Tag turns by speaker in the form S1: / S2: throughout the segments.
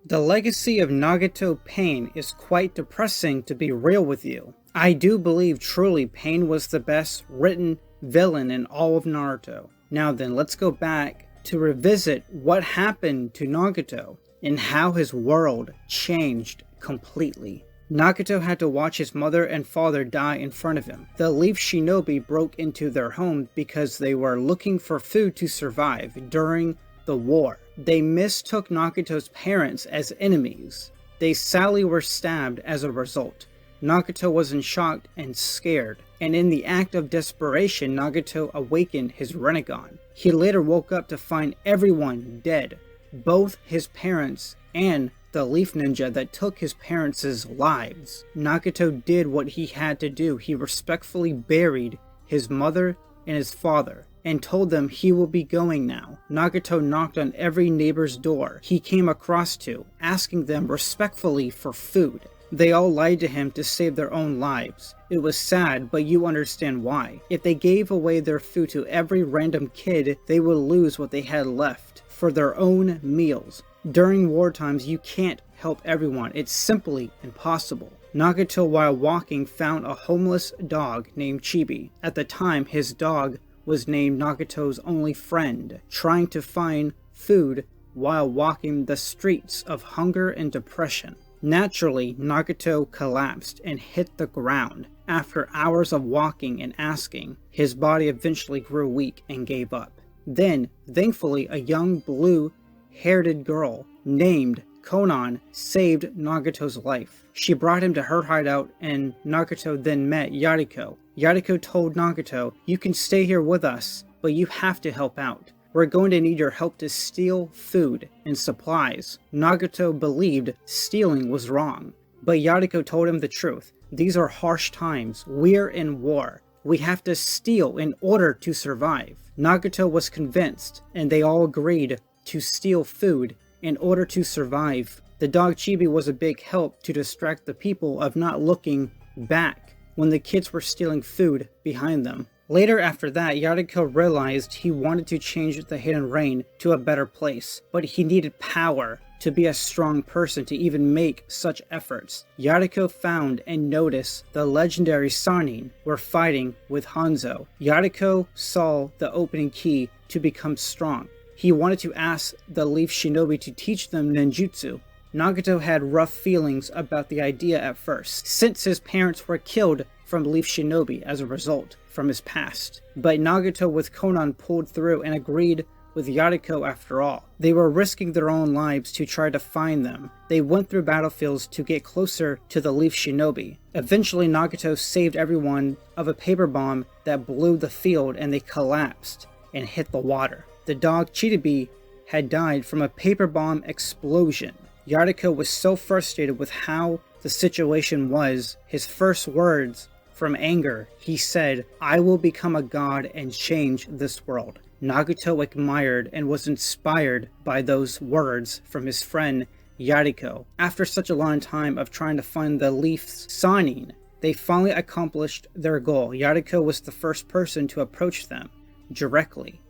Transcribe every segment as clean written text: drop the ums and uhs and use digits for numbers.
S1: The legacy of Nagato Pain is quite depressing, to be real with you. I do believe truly Pain was the best written villain in all of Naruto. Now then, let's go back to revisit what happened to Nagato and how his world changed completely. Nagato had to watch his mother and father die in front of him. The Leaf Shinobi broke into their home because they were looking for food to survive during the war. They mistook Nagato's parents as enemies. They sadly were stabbed as a result. Nagato was in shock and scared, and in the act of desperation, Nagato awakened his Rinnegan. He later woke up to find everyone dead, both his parents and the Leaf Ninja that took his parents' lives. Nagato did what he had to do. He respectfully buried his mother and his father, and told them he will be going now. Nagato knocked on every neighbor's door he came across to, asking them respectfully for food. They all lied to him to save their own lives. It was sad, but you understand why. If they gave away their food to every random kid, they would lose what they had left for their own meals. During war times, you can't help everyone. It's simply impossible. Nagato, while walking, found a homeless dog named Chibi. At the time, his dog was named Nagato's only friend, trying to find food while walking the streets of hunger and depression. Naturally, Nagato collapsed and hit the ground. After hours of walking and asking, his body eventually grew weak and gave up. Then, thankfully, a young blue-haired girl named Konan saved Nagato's life. She brought him to her hideout, and Nagato then met Yariko. Yariko told Nagato, "You can stay here with us, but you have to help out. We're going to need your help to steal food and supplies." Nagato believed stealing was wrong, but Yariko told him the truth. These are harsh times. We're in war. We have to steal in order to survive. Nagato was convinced, and they all agreed to steal food in order to survive. The dog Chibi was a big help to distract the people of not looking back when the kids were stealing food behind them. Later after that, Yariko realized he wanted to change the Hidden Rain to a better place, but he needed power to be a strong person to even make such efforts. Yariko found and noticed the legendary Sannin were fighting with Hanzo. Yariko saw the opening key to become strong. He wanted to ask the Leaf Shinobi to teach them ninjutsu. Nagato had rough feelings about the idea at first, since his parents were killed from Leaf Shinobi as a result from his past. But Nagato with Konan pulled through and agreed with Yariko after all. They were risking their own lives to try to find them. They went through battlefields to get closer to the Leaf Shinobi. Eventually, Nagato saved everyone of a paper bomb that blew the field, and they collapsed and hit the water. The dog Chibi had died from a paper bomb explosion. Yariko was so frustrated with how the situation was. His first words from anger, he said, "I will become a god and change this world." Nagato admired and was inspired by those words from his friend Yariko. After such a long time of trying to find the Leaf's Sannin, they finally accomplished their goal. Yariko was the first person to approach them directly.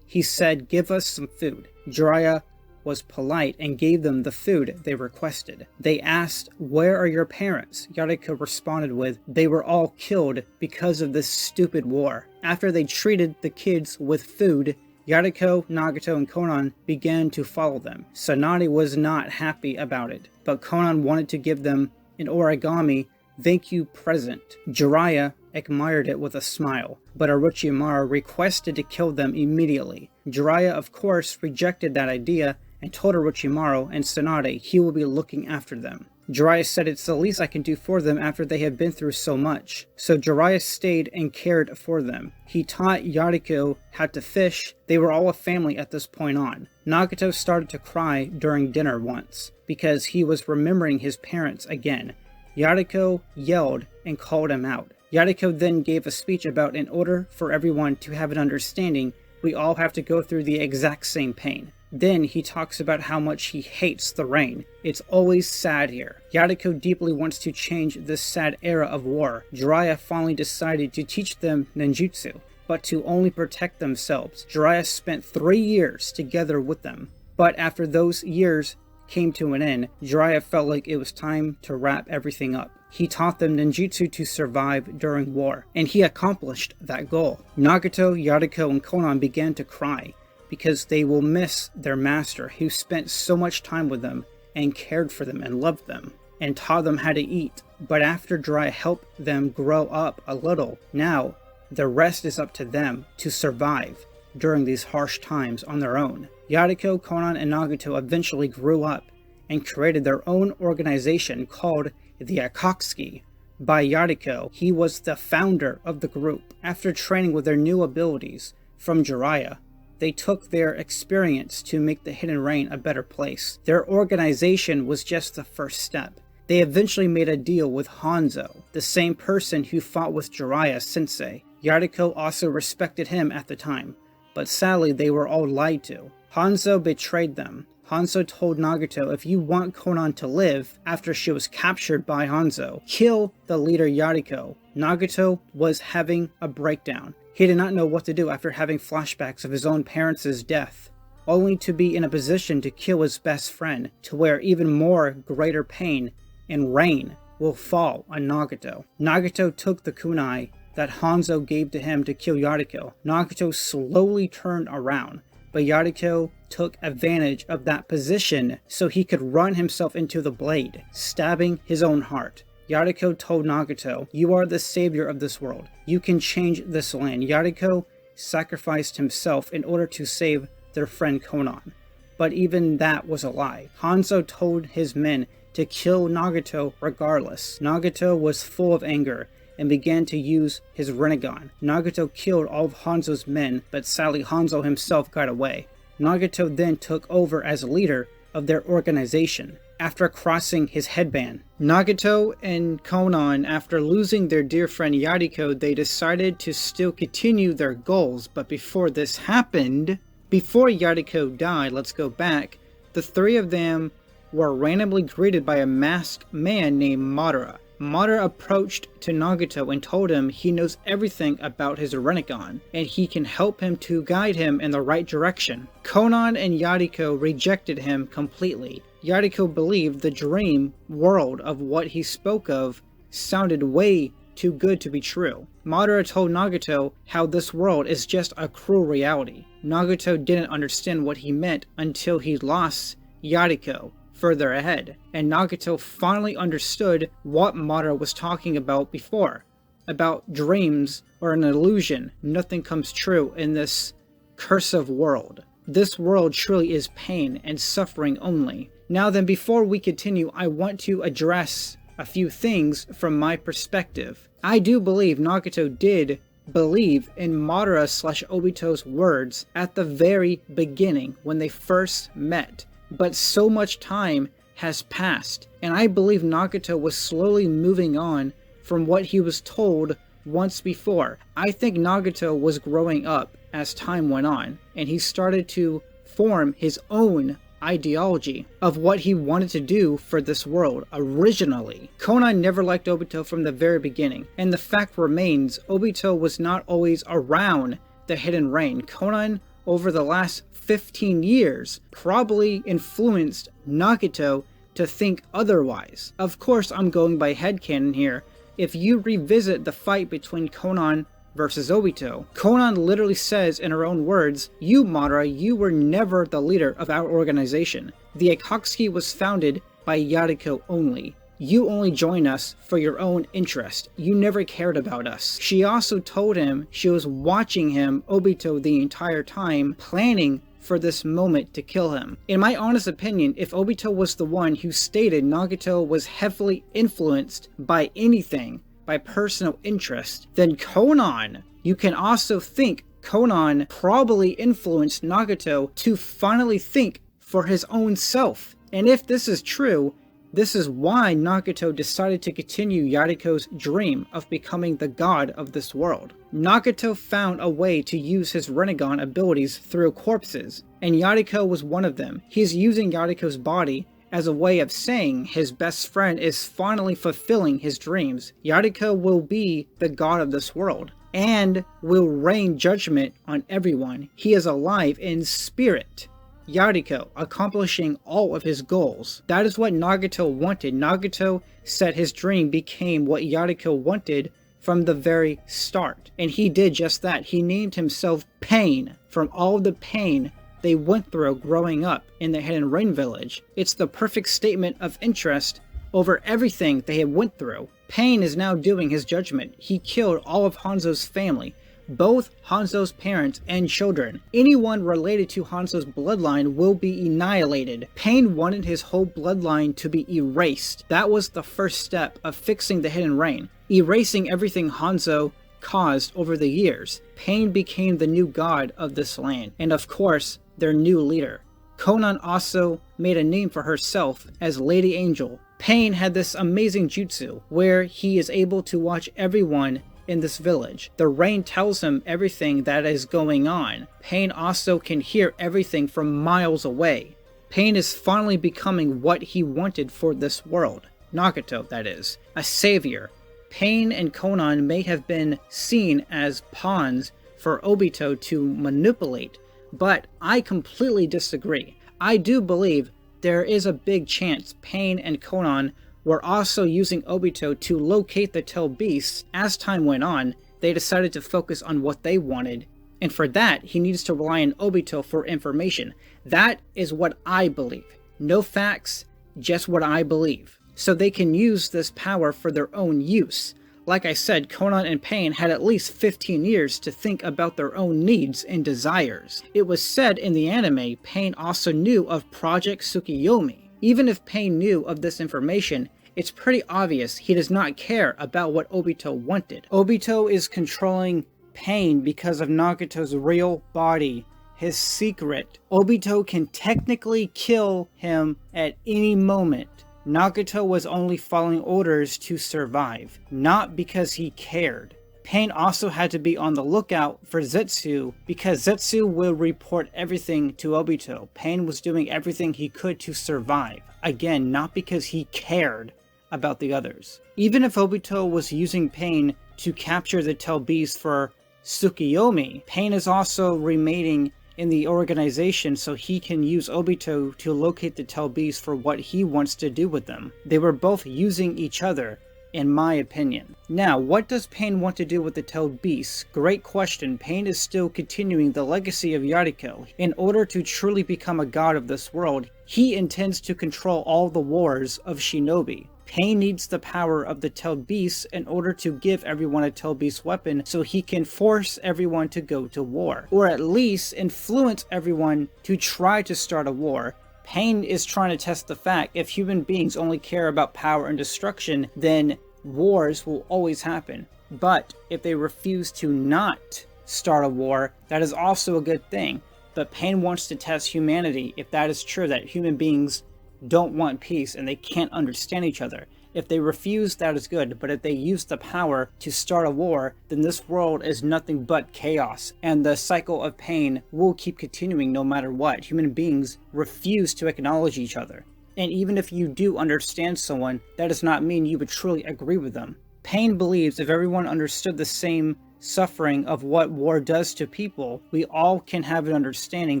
S1: He said, "Give us some food." Jiraiya was polite and gave them the food they requested. They asked, "Where are your parents?" Yariko responded with, "They were all killed because of this stupid war." After they treated the kids with food, Yariko, Nagato, and Konan began to follow them. Sanani was not happy about it, but Konan wanted to give them an origami thank you present. Jiraiya admired it with a smile, but Orochimaru requested to kill them immediately. Jiraiya, of course, rejected that idea and told Orochimaru and Tsunade he will be looking after them. Jiraiya said it's the least I can do for them after they have been through so much. So Jiraiya stayed and cared for them. He taught Yariko how to fish. They were all a family at this point on. Nagato started to cry during dinner once, because he was remembering his parents again. Yariko yelled and called him out. Yariko then gave a speech about in order for everyone to have an understanding, we all have to go through the exact same pain. Then he talks about how much he hates the rain. It's always sad here. Yariko deeply wants to change this sad era of war. Jiraiya finally decided to teach them ninjutsu, but to only protect themselves. Jiraiya spent 3 years together with them, but after those years came to an end, Jiraiya felt like it was time to wrap everything up. He taught them ninjutsu to survive during war, and he accomplished that goal. Nagato, Yadiko, and Konan began to cry because they will miss their master who spent so much time with them and cared for them and loved them and taught them how to eat. But after Jiraiya helped them grow up a little, now the rest is up to them to survive during these harsh times on their own. Yadiko, Konan, and Nagato eventually grew up and created their own organization called the Akatsuki. By Yadiko, he was the founder of the group. After training with their new abilities from Jiraiya, they took their experience to make the Hidden Rain a better place. Their organization was just the first step. They eventually made a deal with Hanzo, the same person who fought with Jiraiya Sensei. Yadiko also respected him at the time, but sadly they were all lied to. Hanzo betrayed them. Hanzo told Nagato, if you want Konan to live after she was captured by Hanzo, kill the leader Yadiko. Nagato was having a breakdown. He did not know what to do after having flashbacks of his own parents' death, only to be in a position to kill his best friend, to where even more greater pain and rain will fall on Nagato. Nagato took the kunai that Hanzo gave to him to kill Yadiko. Nagato slowly turned around, but Yadiko took advantage of that position so he could run himself into the blade, stabbing his own heart. Yadiko told Nagato, you are the savior of this world. You can change this land. Yadiko sacrificed himself in order to save their friend Konan. But even that was a lie. Hanzo told his men to kill Nagato regardless. Nagato was full of anger and began to use his Rinnegan. Nagato killed all of Hanzo's men, but sadly Hanzo himself got away. Nagato then took over as leader of their organization after crossing his headband. Nagato and Konan, after losing their dear friend Yadiko, they decided to still continue their goals, but before this happened, before Yadiko died, let's go back, the three of them were randomly greeted by a masked man named Madara. Madara approached to Nagato and told him he knows everything about his Rinnegan, and he can help him to guide him in the right direction. Konan and Yadiko rejected him completely. Yadiko believed the dream world of what he spoke of sounded way too good to be true. Madara told Nagato how this world is just a cruel reality. Nagato didn't understand what he meant until he lost Yadiko further ahead, and Nagato finally understood what Madara was talking about before, about dreams or an illusion. Nothing comes true in this cursive world. This world truly is pain and suffering only. Now then, before we continue, I want to address a few things from my perspective. I do believe Nagato did believe in Madara/Obito's words at the very beginning when they first met. But so much time has passed, and I believe Nagato was slowly moving on from what he was told once before. I think Nagato was growing up as time went on, and he started to form his own ideology of what he wanted to do for this world originally. Konan never liked Obito from the very beginning, and the fact remains Obito was not always around the Hidden Rain. Konan, over the last 15 years, probably influenced Nagato to think otherwise. Of course, I'm going by headcanon here. If you revisit the fight between Konan versus Obito, Konan literally says in her own words, you, Madara, you were never the leader of our organization. The Akatsuki was founded by Yadiko only. You only join us for your own interest. You never cared about us. She also told him she was watching him, Obito, the entire time, planning for this moment to kill him. In my honest opinion, if Obito was the one who stated Nagato was heavily influenced by anything, by personal interest, then Konan, you can also think Konan probably influenced Nagato to finally think for his own self. And if this is true, this is why Nagato decided to continue Yadiko's dream of becoming the god of this world. Nagato found a way to use his Rinnegan abilities through corpses, and Yadiko was one of them. He's using Yadiko's body as a way of saying his best friend is finally fulfilling his dreams. Yadiko will be the god of this world, and will rain judgment on everyone. He is alive in spirit. Yariko, accomplishing all of his goals. That is what Nagato wanted. Nagato said his dream became what Yariko wanted from the very start. And he did just that. He named himself Pain from all the pain they went through growing up in the Hidden Rain Village. It's the perfect statement of interest over everything they had went through. Pain is now doing his judgment. He killed all of Hanzo's family, both Hanzo's parents and children. Anyone related to Hanzo's bloodline will be annihilated. Pain wanted his whole bloodline to be erased. That was the first step of fixing the Hidden Rain, erasing everything Hanzo caused over the years. Pain became the new god of this land, and of course, their new leader. Konan also made a name for herself as Lady Angel. Pain had this amazing jutsu where he is able to watch everyone in this village. The rain tells him everything that is going on. Pain also can hear everything from miles away. Pain is finally becoming what he wanted for this world. Nagato, that is. A savior. Pain and Konan may have been seen as pawns for Obito to manipulate, but I completely disagree. I do believe there is a big chance Pain and Konan were also using Obito to locate the tailed beasts. As time went on, they decided to focus on what they wanted, and for that, he needs to rely on Obito for information. That is what I believe. No facts, just what I believe. So they can use this power for their own use. Like I said, Konan and Pain had at least 15 years to think about their own needs and desires. It was said in the anime, Pain also knew of Project Tsukiyomi. Even if Pain knew of this information, it's pretty obvious he does not care about what Obito wanted. Obito is controlling Pain because of Nagato's real body, his secret. Obito can technically kill him at any moment. Nagato was only following orders to survive, not because he cared. Pain also had to be on the lookout for Zetsu because Zetsu will report everything to Obito. Pain was doing everything he could to survive. Again, not because he cared about the others. Even if Obito was using Pain to capture the tailed beast for Tsukiyomi, Pain is also remaining in the organization so he can use Obito to locate the tailed beast for what he wants to do with them. They were both using each other, in my opinion. Now, what does Pain want to do with the tailed beasts? Great question. Pain is still continuing the legacy of Yariko. In order to truly become a god of this world, he intends to control all the wars of Shinobi. Pain needs the power of the tailed beasts in order to give everyone a tailed beast weapon so he can force everyone to go to war, or at least influence everyone to try to start a war. Pain is trying to test the fact if human beings only care about power and destruction, then wars will always happen. But if they refuse to not start a war, that is also a good thing. But Pain wants to test humanity if that is true, that human beings don't want peace and they can't understand each other. If they refuse, that is good, but if they use the power to start a war, then this world is nothing but chaos, and the cycle of pain will keep continuing no matter what. Human beings refuse to acknowledge each other. And even if you do understand someone, that does not mean you would truly agree with them. Pain believes if everyone understood the same suffering of what war does to people, we all can have an understanding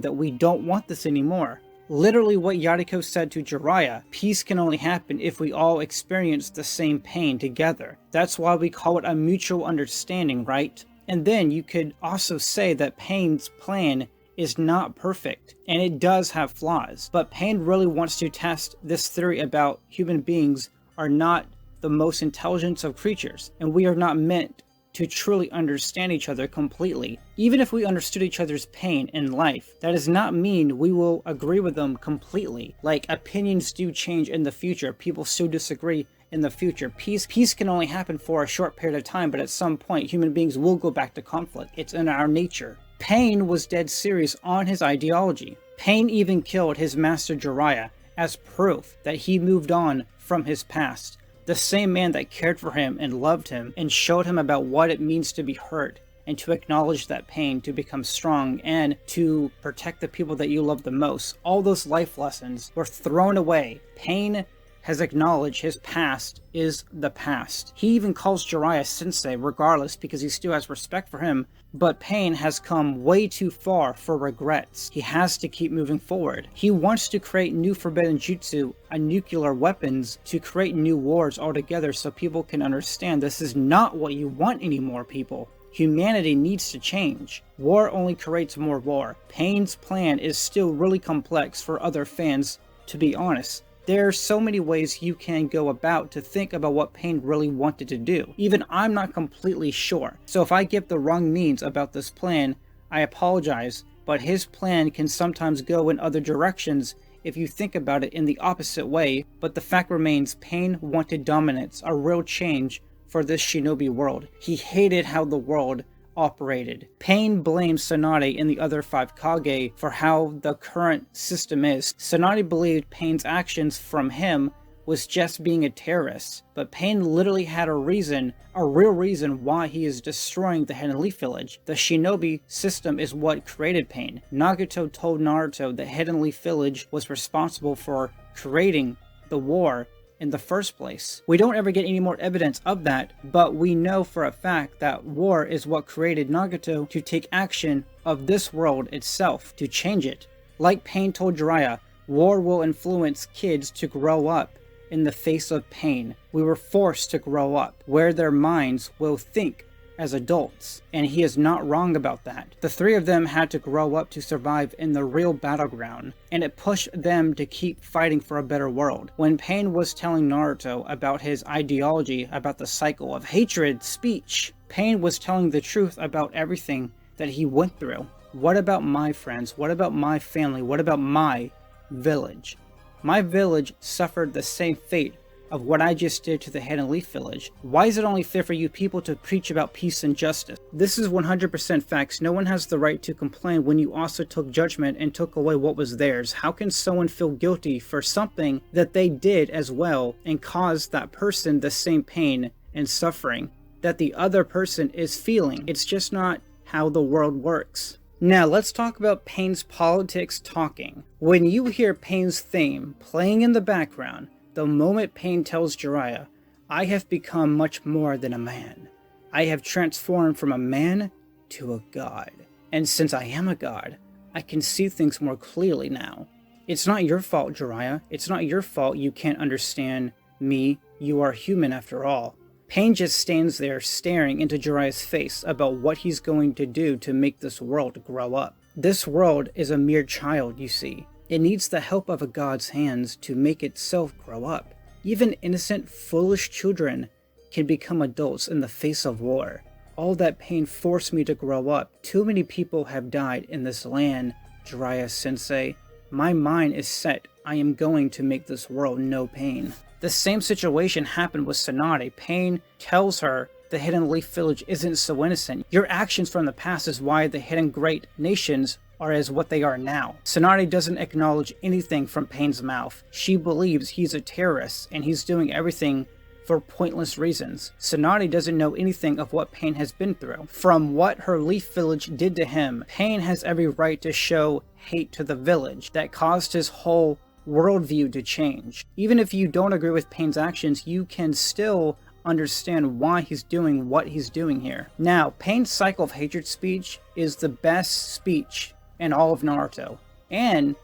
S1: that we don't want this anymore. Literally what Yariko said to Jiraiya, peace can only happen if we all experience the same pain together. That's why we call it a mutual understanding, right? And then you could also say that Pain's plan is not perfect, and it does have flaws. But Pain really wants to test this theory about human beings are not the most intelligent of creatures, and we are not meant to truly understand each other completely. Even if we understood each other's pain in life, that does not mean we will agree with them completely. Like, opinions do change in the future. People still disagree in the future. Peace can only happen for a short period of time, but at some point, human beings will go back to conflict. It's in our nature. Pain was dead serious on his ideology. Pain even killed his master Jiraiya as proof that he moved on from his past. The same man that cared for him and loved him and showed him about what it means to be hurt and to acknowledge that pain, to become strong and to protect the people that you love the most. All those life lessons were thrown away. Pain has acknowledged his past is the past. He even calls Jiraiya sensei regardless because he still has respect for him, but Pain has come way too far for regrets. He has to keep moving forward. He wants to create new forbidden jutsu and nuclear weapons to create new wars altogether so people can understand this is not what you want anymore, people. Humanity needs to change. War only creates more war. Pain's plan is still really complex for other fans, to be honest. There are so many ways you can go about to think about what Pain really wanted to do. Even I'm not completely sure. So if I give the wrong means about this plan, I apologize, but his plan can sometimes go in other directions if you think about it in the opposite way, but the fact remains Pain wanted dominance, a real change for this shinobi world. He hated how the world operated. Pain blames Tsunade and the other 5 Kage for how the current system is. Tsunade believed Pain's actions from him was just being a terrorist, but Pain literally had a reason, a real reason why he is destroying the Hidden Leaf Village. The shinobi system is what created Pain. Nagato told Naruto that Hidden Leaf Village was responsible for creating the war in the first place. We don't ever get any more evidence of that, but we know for a fact that war is what created Nagato to take action of this world itself, to change it. Like Pain told Jiraiya, war will influence kids to grow up in the face of pain. We were forced to grow up, where their minds will think as adults, and he is not wrong about that. The 3 of them had to grow up to survive in the real battleground, and it pushed them to keep fighting for a better world. When Pain was telling Naruto about his ideology about the cycle of hatred speech, Pain was telling the truth about everything that he went through. What about my friends? What about my family? What about my village? My village suffered the same fate of what I just did to the Hidden Leaf Village. Why is it only fair for you people to preach about peace and justice? This is 100% facts. No one has the right to complain when you also took judgment and took away what was theirs. How can someone feel guilty for something that they did as well and cause that person the same pain and suffering that the other person is feeling? It's just not how the world works. Now let's talk about Pain's politics talking. When you hear Pain's theme playing in the background, the moment Pain tells Jiraiya, I have become much more than a man. I have transformed from a man to a god. And since I am a god, I can see things more clearly now. It's not your fault, Jiraiya. It's not your fault you can't understand me. You are human after all. Pain just stands there staring into Jiraiya's face about what he's going to do to make this world grow up. This world is a mere child, you see. It needs the help of a god's hands to make itself grow up. Even innocent, foolish children can become adults in the face of war. All that pain forced me to grow up. Too many people have died in this land, Jiraiya-sensei. My mind is set. I am going to make this world know pain. The same situation happened with Tsunade. Pain tells her the Hidden Leaf Village isn't so innocent. Your actions from the past is why the hidden great nations are as what they are now. Tsunade doesn't acknowledge anything from Pain's mouth. She believes he's a terrorist and he's doing everything for pointless reasons. Tsunade doesn't know anything of what Pain has been through. From what her Leaf Village did to him, Pain has every right to show hate to the village that caused his whole worldview to change. Even if you don't agree with Pain's actions, you can still understand why he's doing what he's doing here. Now, Pain's cycle of hatred speech is the best speech in all of Naruto, and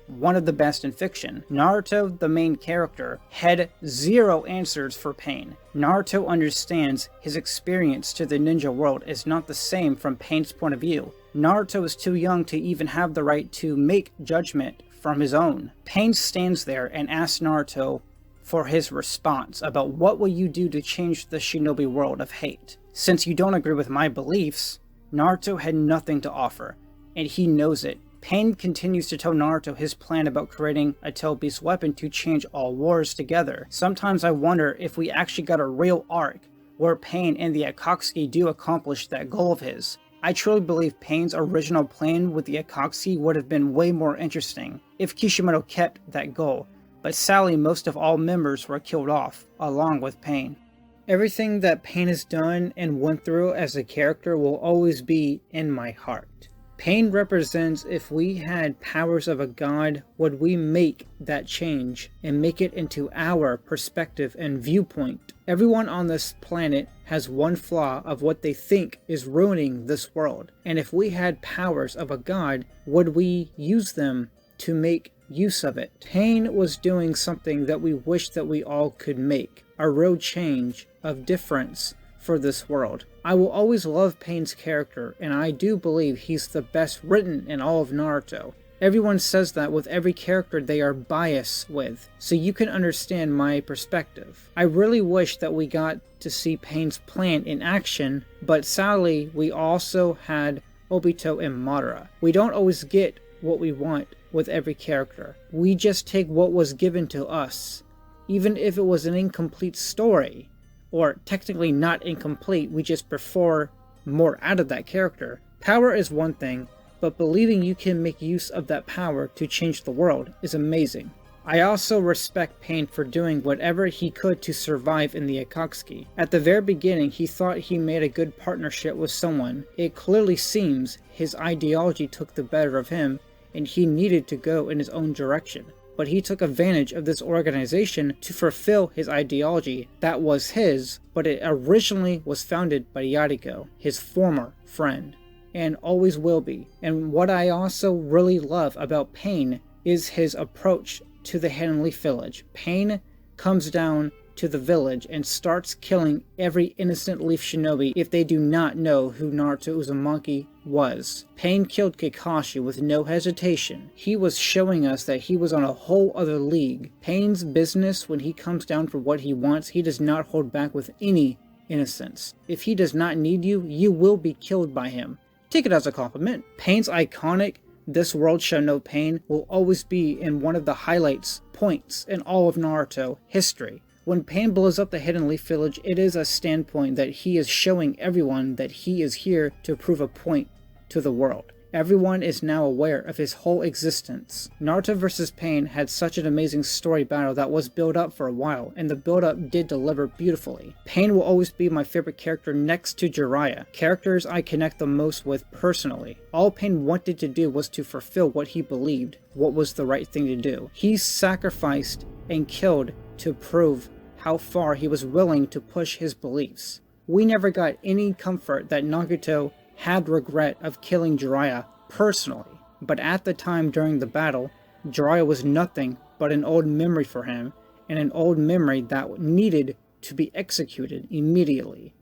S1: one of the best in fiction. Naruto, the main character, had 0 answers for Pain. Naruto understands his experience to the ninja world is not the same from Pain's point of view. Naruto is too young to even have the right to make judgment from his own. Pain stands there and asks Naruto for his response about what will you do to change the shinobi world of hate. Since you don't agree with my beliefs, Naruto had nothing to offer, and he knows it. Pain continues to tell Naruto his plan about creating a Tail Beast weapon to change all wars together. Sometimes I wonder if we actually got a real arc where Pain and the Akatsuki do accomplish that goal of his. I truly believe Pain's original plan with the Akatsuki would have been way more interesting if Kishimoto kept that goal, but sadly most of all members were killed off, along with Pain. Everything that Pain has done and went through as a character will always be in my heart. Pain represents if we had powers of a god, would we make that change and make it into our perspective and viewpoint? Everyone on this planet has one flaw of what they think is ruining this world. And if we had powers of a god, would we use them to make use of it? Pain was doing something that we wish that we all could make. A real change of difference for this world. I will always love Pain's character, and I do believe he's the best written in all of Naruto. Everyone says that with every character they are biased with, so you can understand my perspective. I really wish that we got to see Pain's plan in action, but sadly we also had Obito and Madara. We don't always get what we want with every character. We just take what was given to us, even if it was an incomplete story. Or technically not incomplete, we just prefer more out of that character. Power is one thing, but believing you can make use of that power to change the world is amazing. I also respect Pain for doing whatever he could to survive in the Akatsuki. At the very beginning, he thought he made a good partnership with someone. It clearly seems his ideology took the better of him, and he needed to go in his own direction. But he took advantage of this organization to fulfill his ideology that was his, but it originally was founded by Yariko, his former friend, and always will be. And what I also really love about Pain is his approach to the Hidden Leaf Village. Pain comes down to the village and starts killing every innocent Leaf Shinobi if they do not know who Naruto Uzumaki was. Pain killed Kakashi with no hesitation. He was showing us that he was on a whole other league. Pain's business, when he comes down for what he wants, he does not hold back with any innocence. If he does not need you, you will be killed by him. Take it as a compliment. Pain's iconic "This world shall know pain" will always be in one of the highlights points in all of Naruto history. When Pain blows up the Hidden Leaf Village, it is a standpoint that he is showing everyone that he is here to prove a point to the world. Everyone is now aware of his whole existence. Naruto vs. Pain had such an amazing story battle that was built up for a while, and the build-up did deliver beautifully. Pain will always be my favorite character next to Jiraiya, characters I connect the most with personally. All Pain wanted to do was to fulfill what he believed, what was the right thing to do. He sacrificed and killed to prove how far he was willing to push his beliefs. We never got any comfort that Nagato had regret of killing Jiraiya personally, but at the time during the battle, Jiraiya was nothing but an old memory for him, and an old memory that needed to be executed immediately.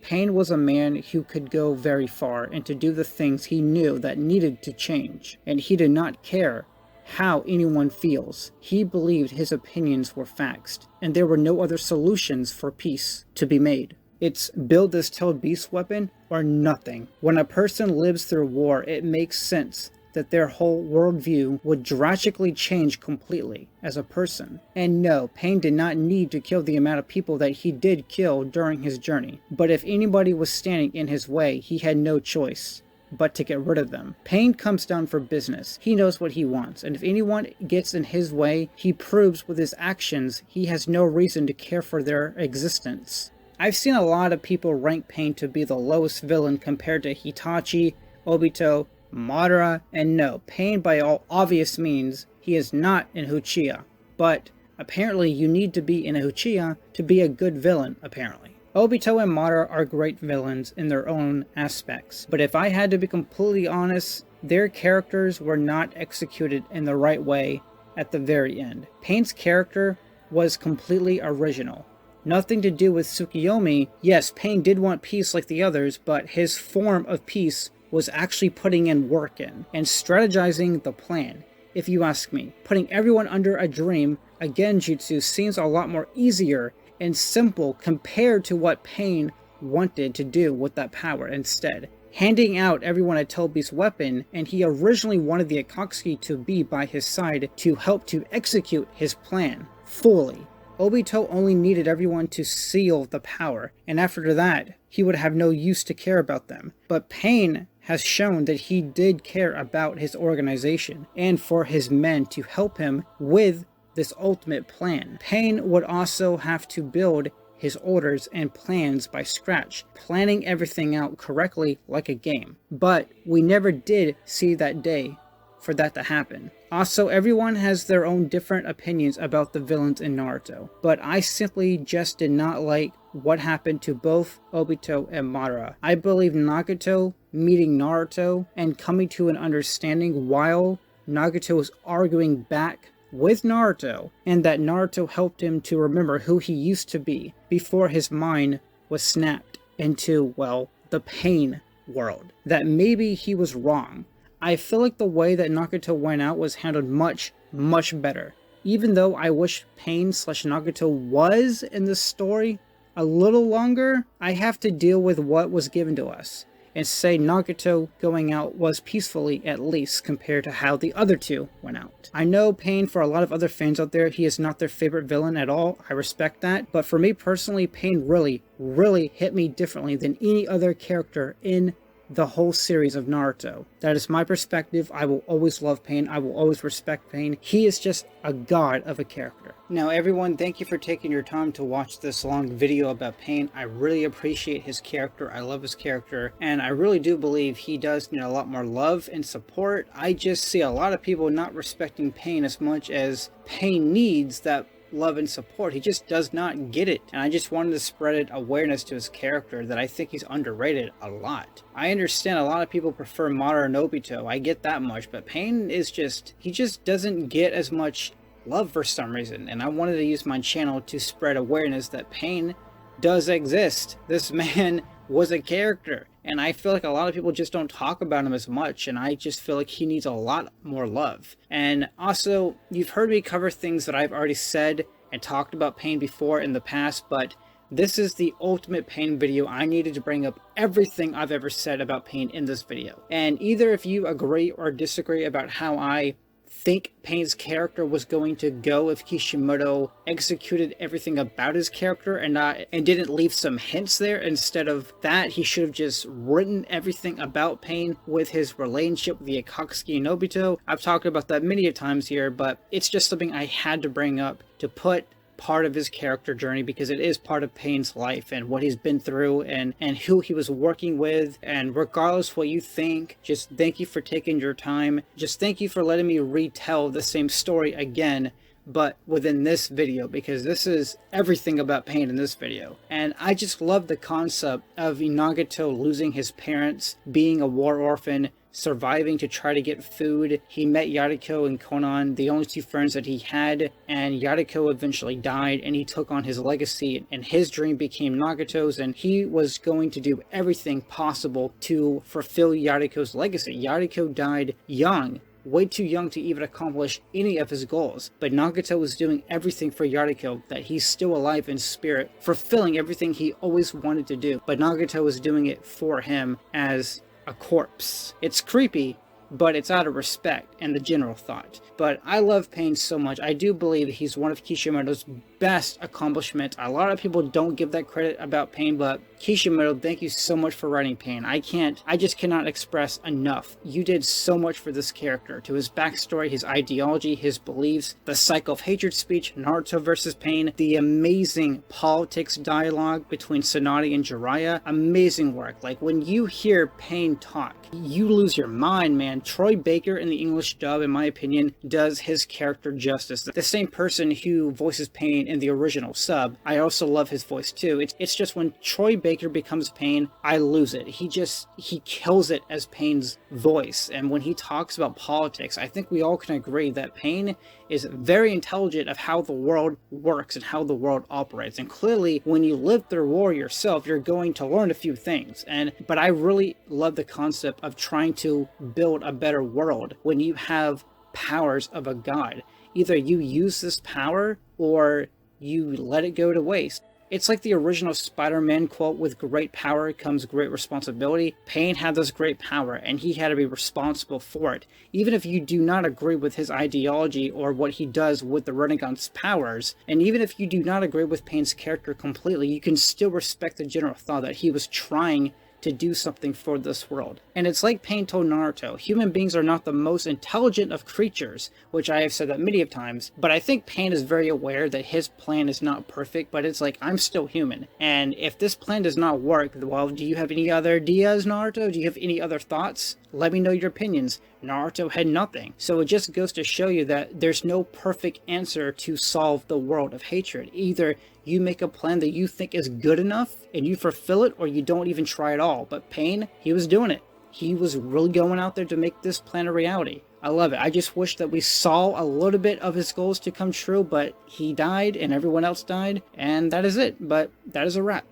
S1: Pain was a man who could go very far and to do the things he knew that needed to change, and he did not care how anyone feels. He believed his opinions were facts, and there were no other solutions for peace to be made. It's build this tailed beast weapon or nothing. When a person lives through war, it makes sense that their whole worldview would drastically change completely as a person. And no, Pain did not need to kill the amount of people that he did kill during his journey. But if anybody was standing in his way, he had no choice but to get rid of them. Pain comes down for business. He knows what he wants, and if anyone gets in his way, he proves with his actions he has no reason to care for their existence. I've seen a lot of people rank Pain to be the lowest villain compared to Hitachi, Obito, Madara, and no, Pain by all obvious means, he is not in Uchiha. But apparently you need to be in a Uchiha to be a good villain, apparently. Obito and Madara are great villains in their own aspects, but if I had to be completely honest, their characters were not executed in the right way at the very end. Pain's character was completely original. Nothing to do with Tsukiyomi. Yes, Pain did want peace like the others, but his form of peace was actually putting in work in and strategizing the plan. If you ask me, putting everyone under a dream, a genjutsu, seems a lot more easier and simple compared to what Pain wanted to do with that power instead. Handing out everyone a tailed-beast weapon, and he originally wanted the Akatsuki to be by his side to help to execute his plan fully. Obito only needed everyone to seal the power, and after that, he would have no use to care about them. But Pain has shown that he did care about his organization and for his men to help him with this ultimate plan. Pain would also have to build his orders and plans by scratch, planning everything out correctly like a game. But we never did see that day for that to happen. Also, everyone has their own different opinions about the villains in Naruto, but I simply just did not like what happened to both Obito and Madara. I believe Nagato meeting Naruto and coming to an understanding while Nagato was arguing back with Naruto, and that Naruto helped him to remember who he used to be before his mind was snapped into, well, the pain world. That maybe he was wrong. I feel like the way that Nagato went out was handled much, much better. Even though I wish Pain/Nagato was in the story a little longer, I have to deal with what was given to us and say Nagato going out was peacefully, at least, compared to how the other two went out. I know Pain, for a lot of other fans out there, he is not their favorite villain at all. I respect that. But for me personally, Pain really, really hit me differently than any other character in the whole series of Naruto. That is my perspective. I will always love Pain. I will always respect Pain. He is just a god of a character. Now everyone, thank you for taking your time to watch this long video about Pain. I really appreciate his character. I love his character. And I really do believe he does need a lot more love and support. I just see a lot of people not respecting Pain as much as Pain needs that love and support. He just does not get it, and I just wanted to spread it awareness to his character that I think he's underrated a lot. I understand a lot of people prefer Madara and Obito, I get that much, but Pain is just, he just doesn't get as much love for some reason, and I wanted to use my channel to spread awareness that Pain does exist. This man was a character, and I feel like a lot of people just don't talk about him as much, and I just feel like he needs a lot more love. And also, you've heard me cover things that I've already said and talked about Pain before in the past, but this is the ultimate Pain video. I needed to bring up everything I've ever said about Pain in this video. And either if you agree or disagree about how I think Pain's character was going to go if Kishimoto executed everything about his character and didn't leave some hints there. Instead of that, he should have just written everything about Pain with his relationship with the Akatsuki and Obito. I've talked about that many times here, but it's just something I had to bring up to put part of his character journey, because it is part of Pain's life and what he's been through and who he was working with. And regardless what you think, just thank you for taking your time. Just thank you for letting me retell the same story again, but within this video, because this is everything about Pain in this video. And I just love the concept of Nagato losing his parents, being a war orphan, surviving to try to get food. He met Yuriko and Konan, the only two friends that he had, and Yuriko eventually died, and he took on his legacy, and his dream became Nagato's, and he was going to do everything possible to fulfill Yuriko's legacy. Yuriko died young, way too young to even accomplish any of his goals, but Nagato was doing everything for Yuriko, that he's still alive in spirit, fulfilling everything he always wanted to do, but Nagato was doing it for him as a corpse. It's creepy, but it's out of respect and the general thought. But I love Pain so much. I do believe he's one of Kishimoto's best accomplishments. A lot of people don't give that credit about Pain, but Kishimoto, thank you so much for writing Pain. I just cannot express enough. You did so much for this character, to his backstory, his ideology, his beliefs, the cycle of hatred speech, Naruto versus Pain, the amazing politics dialogue between Tsunade and Jiraiya. Amazing work. Like, when you hear Pain talk, you lose your mind, man. Troy Baker in the English dub, in my opinion, does his character justice. The same person who voices Pain in the original sub, I also love his voice too. It's just when Troy Baker becomes Pain, I lose it. He kills it as Pain's voice. And when he talks about politics, I think we all can agree that Pain is very intelligent of how the world works and how the world operates. And clearly, when you live through war yourself, you're going to learn a few things. But I really love the concept of trying to build a better world when you have powers of a god. Either you use this power or you let it go to waste. It's like the original Spider-Man quote, with great power comes great responsibility. Pain had this great power, and he had to be responsible for it. Even if you do not agree with his ideology or what he does with the Renegade's powers, and even if you do not agree with Pain's character completely, you can still respect the general thought that he was trying to do something for this world. And it's like Pain told Naruto, human beings are not the most intelligent of creatures, which I have said that many of times, but I think Pain is very aware that his plan is not perfect, but it's like, I'm still human. And if this plan does not work, well, do you have any other ideas, Naruto? Do you have any other thoughts? Let me know your opinions. Naruto had nothing. So it just goes to show you that there's no perfect answer to solve the world of hatred. Either you make a plan that you think is good enough and you fulfill it, or you don't even try at all. But Pain, he was doing it. He was really going out there to make this plan a reality. I love it. I just wish that we saw a little bit of his goals to come true, but he died and everyone else died, and that is it. But that is a wrap.